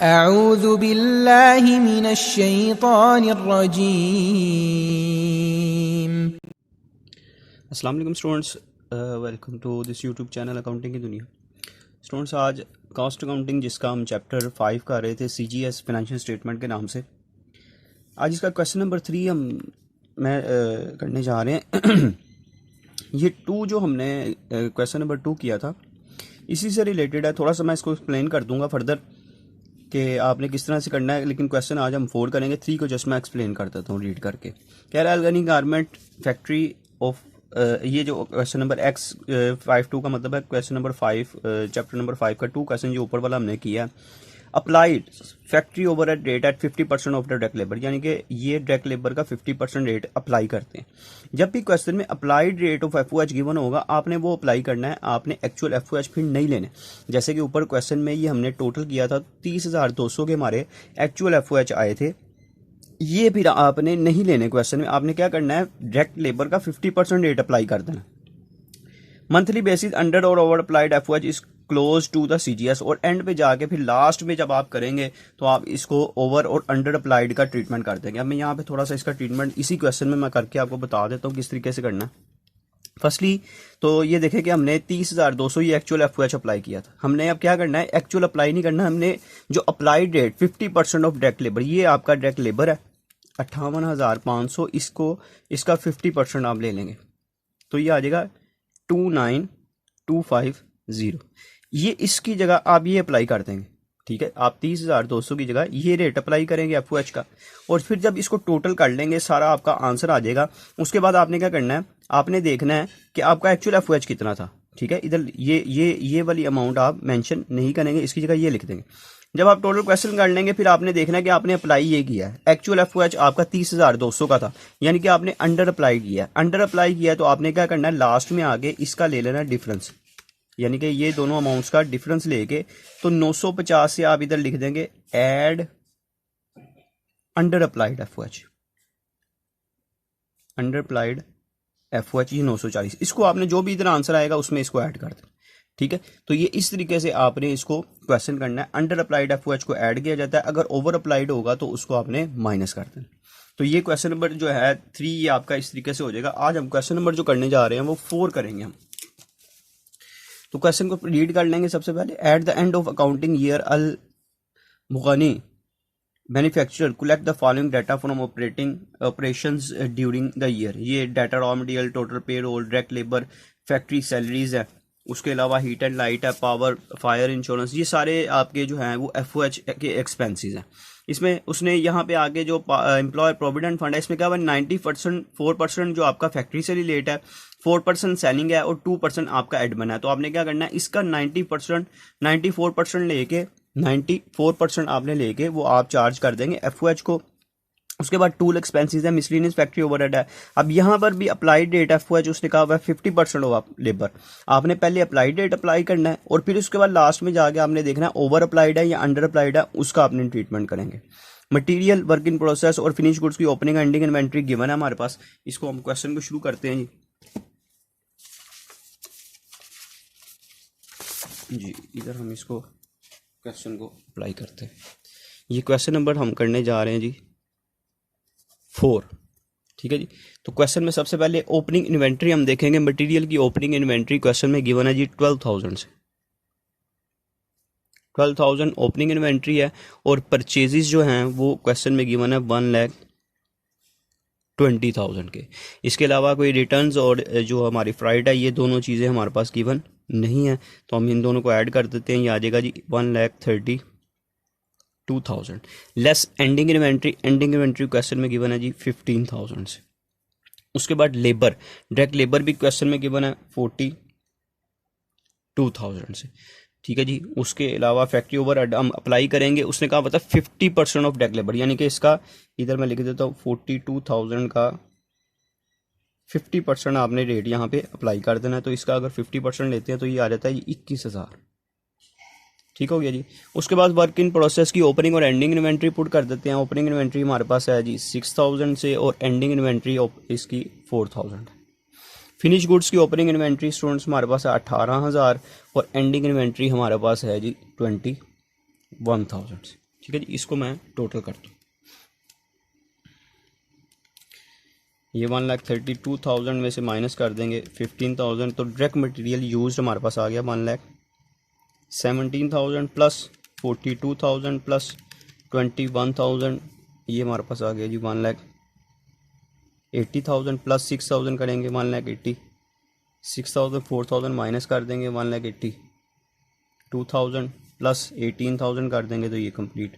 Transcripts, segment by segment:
अऊज़ु बिल्लाहि मिनश शैतानिर रजीम। अस्सलाम वालेकुम students, welcome to this YouTube channel accounting की दुनिया। स्टूडेंट्स, आज कॉस्ट अकाउंटिंग जिसका हम चैप्टर 5 कर रहे थे CGS फाइनेंशियल स्टेटमेंट के नाम से, आज इसका क्वेश्चन नंबर 3 मैं करने जा रहे हैं। ये 2 जो हमने क्वेश्चन नंबर 2 किया था इसी से रिलेटेड है। थोड़ा सा मैं इसको एक्सप्लेन कर दूंगा फर्दर कि आपने किस तरह से करना है, लेकिन क्वेश्चन आज हम 4 करेंगे। 3 को जस्ट मैं एक्सप्लेन कर देता हूँ रीड करके। कह रहा है ऑर्गेनिक गारमेंट फैक्ट्री ऑफ, ये जो क्वेश्चन नंबर X52 का मतलब है क्वेश्चन नंबर 5 चैप्टर नंबर 5 का 2 क्वेश्चन जो ऊपर वाला हमने किया। Applied factory overhead rate at 50% of the direct labour, यानी कि ये डायरेक्ट लेबर का 50% रेट अप्लाई करते हैं। जब भी क्वेश्चन में applied rate of FOH given होगा, आपने वो अप्लाई करना है, आपने एक्चुअल FOH फिर नहीं लेने। जैसे कि ऊपर क्वेश्चन में ये हमने टोटल किया था 30,200 के हमारे एक्चुअल FOH आए थे, ये फिर आपने नहीं लेने। क्वेश्चन में आपने क्या करना है, डायरेक्ट लेबर का 50% रेट अप्लाई कर देना। मंथली बेसिस अंडर और over applied FOH is close to the CGS, और एंड पे जाके फिर लास्ट में जब आप करेंगे तो आप इसको ओवर और अंडर अप्लाइड का ट्रीटमेंट कर देंगे। अब मैं यहाँ पे थोड़ा सा इसका ट्रीटमेंट इसी क्वेश्चन में मैं करके आपको बता देता हूँ किस तरीके से करना है। फर्स्टली तो ये देखें कि हमने 30,200 ये एक्चुअल FOH अप्लाई किया था। हमने अब क्या करना है, एक्चुअल अप्लाई नहीं करना, हमने जो applied rate 50% of direct labour, ये आपका डायरेक्ट लेबर है 58,500, इसका 50% आप ले लेंगे तो ये आ जाएगा 29,250। ये इसकी जगह आप ये अप्लाई कर देंगे। ठीक है, आप 30,200 की जगह ये रेट अप्लाई करेंगे FOH का, और फिर जब इसको टोटल कर लेंगे सारा आपका आंसर आ जाएगा। उसके बाद आपने क्या करना है, आपने देखना है कि आपका एक्चुअल FOH कितना था। ठीक है, इधर ये वाली अमाउंट आप मेंशन नहीं करेंगे, इसकी जगह ये लिख देंगे। जब आप टोटल क्वेश्चन कर लेंगे फिर आपने देखना है कि आपने अप्लाई ये किया है, एक्चुअल FOH आपका 30,200 का था, यानी कि आपने अंडर अप्लाई किया है। अंडर अप्लाई किया है तो आपने क्या करना है, लास्ट में आगे इसका ले लेना डिफरेंस, यानी कि ये दोनों अमाउंट्स का डिफरेंस लेके तो 950 से आप इधर लिख देंगे add under applied FOH। Under applied FOH ये 940, इसको आपने जो भी इधर आंसर आएगा उसमें इसको ऐड कर दें। ठीक है, तो ये इस तरीके से आपने इसको क्वेश्चन करना है। अंडर अप्लाइड FOH को ऐड किया जाता है, अगर ओवर अप्लाइड होगा तो उसको आपने माइनस कर देना। तो ये क्वेश्चन नंबर जो है 3 ये आपका इस तरीके से हो जाएगा। आज हम क्वेश्चन नंबर जो करने जा रहे हैं वो 4 करेंगे हम। तो क्वेश्चन को रीड कर लेंगे। सबसे पहले, at the end of accounting year Al मुगनी manufacturer collect the following data from operations during the year. ये data raw material, total payroll, direct labour, factory salaries है, उसके अलावा हीट एंड लाइट है, पावर, फायर इंश्योरेंस, ये सारे आपके जो हैं वो FOH के एक्सपेंसेस हैं। इसमें उसने यहाँ पे आगे जो एम्प्लॉय प्रोविडेंट फंड है, इसमें क्या हुआ, 90% 4% जो आपका फैक्ट्री से रिलेट है, 4% सेलिंग है और 2% आपका एडमिन है। तो आपने क्या करना है, इसका 90% 94% लेके 94% आपने लेके वो आप चार्ज कर देंगे FOH को। उसके बाद टूल एक्सपेंसेस है, मिसलिनियस फैक्ट्री ओवरहेड है। अब यहाँ पर भी अप्लाइड रेट FOH उसने कहा हुआ है 50% ऑफ लेबर। आपने पहले अप्लाइड रेट अप्लाई करना है और फिर उसके बाद लास्ट में जाके आपने देखना है ओवर अप्लाइड है या अंडर अप्लाइड है, उसका आपने ट्रीटमेंट करेंगे। मटेरियल, वर्क इन प्रोसेस और फिनिश गुड्स की ओपनिंग एंडिंग इन्वेंट्री गिवन है हमारे पास। इसको हम क्वेश्चन को शुरू करते हैं जी। इधर हम इसको क्वेश्चन को अप्लाई करते हैं। ये क्वेश्चन नंबर हम करने जा रहे हैं जी 4। ठीक है जी, तो क्वेश्चन में सबसे पहले ओपनिंग इन्वेंट्री हम देखेंगे। मटेरियल की ओपनिंग इन्वेंट्री क्वेश्चन में गिवन है जी 12,000 से। 12,000 ओपनिंग इन्वेंट्री है, और परचेजेस जो हैं वो क्वेश्चन में गिवन है 1,20,000 के। इसके अलावा कोई रिटर्न्स और जो हमारी फ्राइड है, ये दोनों चीज़ें हमारे पास गिवन नहीं है, तो हम इन दोनों को ऐड कर देते हैं। ये आ जाएगा जी 1,32,000 less ending inventory. Ending inventory question में गिवन है जी 15,000 से। उसके बाद लेबर, डायरेक्ट लेबर भी क्वेश्चन में गिवन है 42,000 से। ठीक है जी, उसके अलावा फैक्ट्री ओवर हम अप्लाई करेंगे। उसने कहा पता 50% ऑफ डायरेक्ट लेबर, यानी कि इसका इधर मैं लिख देता हूँ 42,000 का 50% आपने रेट यहाँ पे अप्लाई कर देना है। तो इसका अगर 50% लेते हैं तो ये आ जाता है 21,000। ठीक हो गया जी। उसके बाद वर्क इन प्रोसेस की ओपनिंग और एंडिंग इन्वेंट्री पुट कर देते हैं। ओपनिंग इन्वेंट्री हमारे पास है जी 6,000 से, और एंडिंग इन्वेंट्री इसकी 4,000। फिनिश गुड्स की ओपनिंग इन्वेंट्री स्टूडेंट्स हमारे पास है 18,000, और एंडिंग इन्वेंट्री हमारे पास है जी 21,000। ठीक है जी, इसको मैं टोटल करता हूँ। ये 1,32,000 में से माइनस कर देंगे 15,000, तो डायरेक्ट मटेरियल यूज्ड हमारे पास आ गया 1,17,000 प्लस 42,000 प्लस 21,000, ये हमारे पास आ गया जी 1,80,000 प्लस 6,000 करेंगे 1,80,000, 6,000 4,000 माइनस कर देंगे 1,82,000 प्लस 18,000 कर देंगे, तो ये कंप्लीट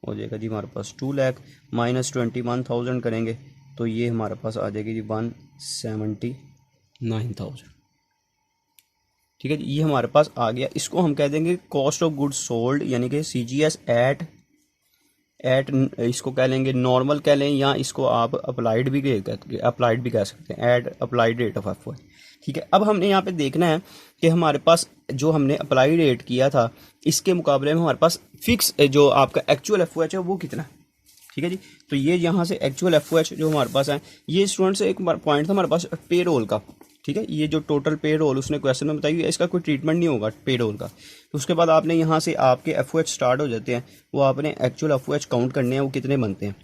हो जाएगा जी हमारे पास 2 लाख माइनस 21,000 करेंगे तो ये हमारे पास आ जाएगी जी 179,000। ठीक है जी, ये हमारे पास आ गया। इसको हम कह देंगे कॉस्ट ऑफ गुड्स सोल्ड, यानी कि CGS एट इसको कह लेंगे नॉर्मल कह लें, या इसको आप अप्लाइड भी कह सकते हैं, at applied rate of FOH। ठीक है, अब हमने यहाँ पे देखना है कि हमारे पास जो हमने अप्लाई रेट किया था इसके मुकाबले में हमारे पास फिक्स जो आपका एक्चुअल FOH है वो कितना है। ठीक है जी, तो ये यहाँ से एक्चुअल FOH जो हमारे पास है, ये स्टूडेंट से एक पॉइंट था हमारे पास पे रोल का। ठीक है, ये जो टोटल पे रोल उसने क्वेश्चन में बताई है, इसका कोई ट्रीटमेंट नहीं होगा पे रोल का। तो उसके बाद आपने यहाँ से आपके FOH स्टार्ट हो जाते हैं, वो आपने एक्चुअल FOH काउंट करने हैं वो कितने बनते हैं।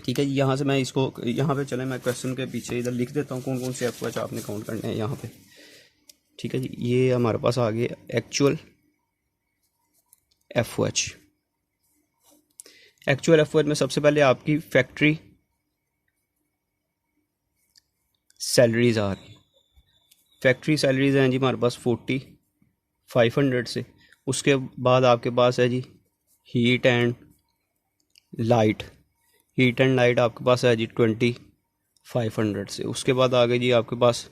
ठीक है जी, यहाँ से मैं इसको यहाँ पे चले मैं क्वेश्चन के पीछे इधर लिख देता हूँ कौन कौन से FOH आपने काउंट करने हैं यहाँ पे। ठीक है जी, ये हमारे पास आ गए एक्चुअल FOH। एक्चुअल FOH में सबसे पहले आपकी फैक्ट्री सैलरीज आ रही, फैक्ट्री सैलरीज हैं जी हमारे पास 40,500 से। उसके बाद आपके पास है जी heat and light, heat and light आपके पास है जी 2,500 से। उसके बाद आ गई जी आपके पास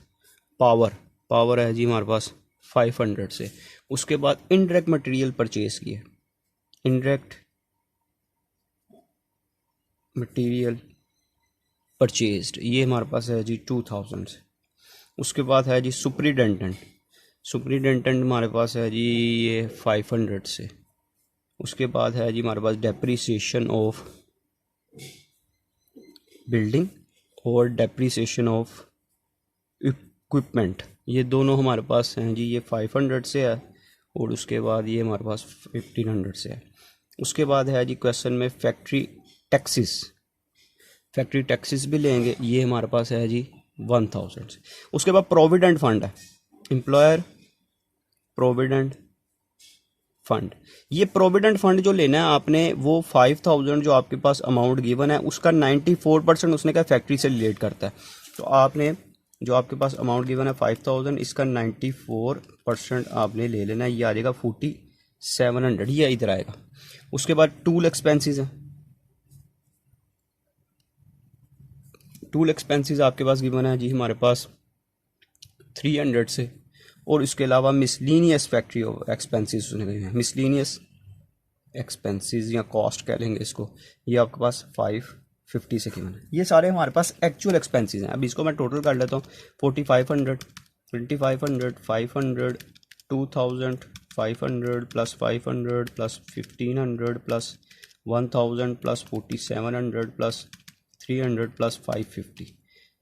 पावर, पावर है जी हमारे पास 500 से। उसके बाद इनडायरेक्ट मटेरियल परचेज किए, इनडायरेक्ट मटेरियल परचेज्ड, ये हमारे पास है जी 2,000 से। उसके बाद है जी सुपरिटेंडेंट, सुपरिटेंडेंट हमारे पास है जी ये 500 से। उसके बाद है जी हमारे पास डेप्रीसिएशन ऑफ बिल्डिंग और डेप्रीसिएशन ऑफ इक्विपमेंट, ये दोनों हमारे पास हैं जी, ये 500 से है और उसके बाद ये हमारे पास 1,500 से है। उसके बाद है जी क्वेश्चन में फैक्ट्री टैक्सेस, फैक्ट्री टैक्सेस भी लेंगे, ये हमारे पास है जी 1,000 से। उसके बाद प्रोविडेंट फंड है, एम्प्लॉयर प्रोविडेंट फंड, ये प्रोविडेंट फंड जो लेना है आपने वो 5,000 जो आपके पास अमाउंट गिवन है उसका 94% उसने कहा फैक्ट्री से रिलेट करता है। तो आपने जो आपके पास अमाउंट गिवन है 5,000, इसका 94% आपने ले लेना है, ये आ जाएगा 4,700, ये इधर आएगा। उसके बाद टूल एक्सपेंसेस है, टूल एक्सपेंसेस आपके पास गिवन है जी हमारे पास 300 से। और इसके अलावा मिसलीनियस फैक्ट्री एक्सपेंसेस उसने कहे हैं, मिसलीनियस एक्सपेंसेस या कॉस्ट कह लेंगे इसको, ये आपके पास 550 से गिवन है। ये सारे हमारे पास एक्चुअल एक्सपेंसेस हैं। अब इसको मैं टोटल कर लेता हूँ, 4,500, 2,500, 500, 2,000, 500 plus 500 plus 1,500 plus 1,000 plus 4,700 plus 300 plus 550,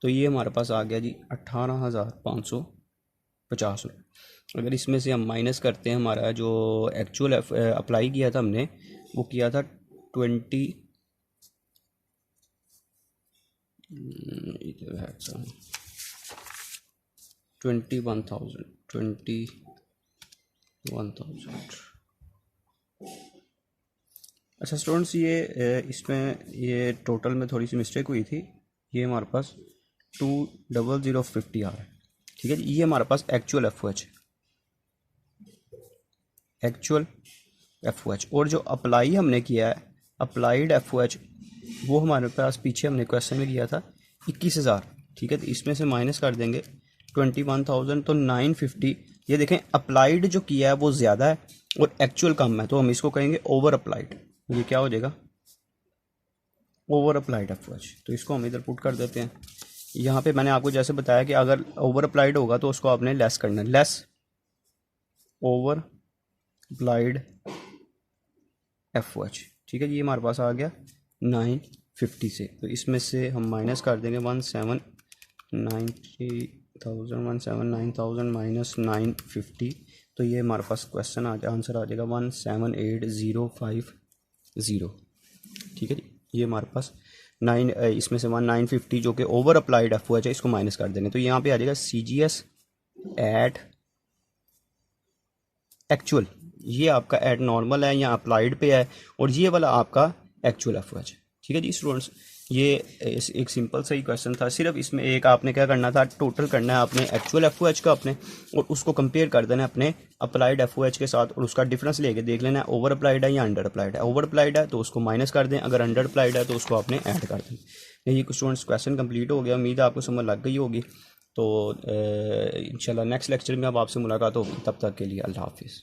तो ये हमारे पास आ गया जी 18,550 रुपये। अगर इसमें से हम माइनस करते हैं हमारा जो एक्चुअल अप्लाई किया था हमने, वो किया था 21,000 अच्छा स्टूडेंट्स, ये इसमें ये टोटल में थोड़ी सी मिस्टेक हुई थी, ये हमारे पास 2,050 आ रहा है। ठीक है जी, ये हमारे पास एक्चुअल FOH है, एक्चुअल FOH। और जो अप्लाई हमने किया है अप्लाइड FOH, वो हमारे पास पीछे हमने क्वेश्चन में किया था 21,000। ठीक है, तो इसमें से माइनस कर देंगे 21,000 तो 950। ये देखें अप्लाइड जो किया है वो ज़्यादा है और एक्चुअल कम है, तो हम इसको कहेंगे ओवर अप्लाइड। ये क्या हो जाएगा, ओवर अप्लाइड FOH। तो इसको हम इधर पुट कर देते हैं। यहाँ पे मैंने आपको जैसे बताया कि अगर ओवर अप्लाइड होगा तो उसको आपने लेस करना है, लेस ओवर अप्लाइड FOH। ठीक है जी, ये हमारे पास आ गया 950 से। तो इसमें से हम माइनस कर देंगे 1,790,000 माइनस 950, तो ये हमारे पास क्वेश्चन आंसर आ जाएगा 1,78,05 ज़ीरो। ठीक है जी, ये हमारे पास 9 इसमें से 950 जो कि over applied F O H है, इसको माइनस कर देंगे तो यहाँ पे आ जाएगा सी जी एस एट एक्चुअल। ये आपका एट नॉर्मल है या अप्लाइड पे है, और ये वाला आपका एक्चुअल एफ ओ एच है। ठीक है जी स्टूडेंट्स, ये एक सिंपल सा ही क्वेश्चन था। सिर्फ इसमें एक आपने क्या करना था, टोटल करना है आपने एक्चुअल एफ ओ एच का अपने, और उसको कंपेयर कर देना है अपने अप्लाइड एफ ओ एच के साथ, और उसका डिफरेंस लेके देख लेना है ओवर अप्लाइड है या अंडर अप्लाइड है। ओवर अप्लाइड है तो उसको माइनस कर दें, अगर अंडर अप्लाइड है तो उसको आपने ऐड कर दें। यही स्टूडेंट्स क्वेश्चन कंप्लीट हो गया, उम्मीद है आपको समझ लग गई होगी। तो इंशाल्लाह नेक्स्ट लेक्चर में अब आपसे मुलाकात होगी, तब तक के लिए अल्लाह हाफिज़।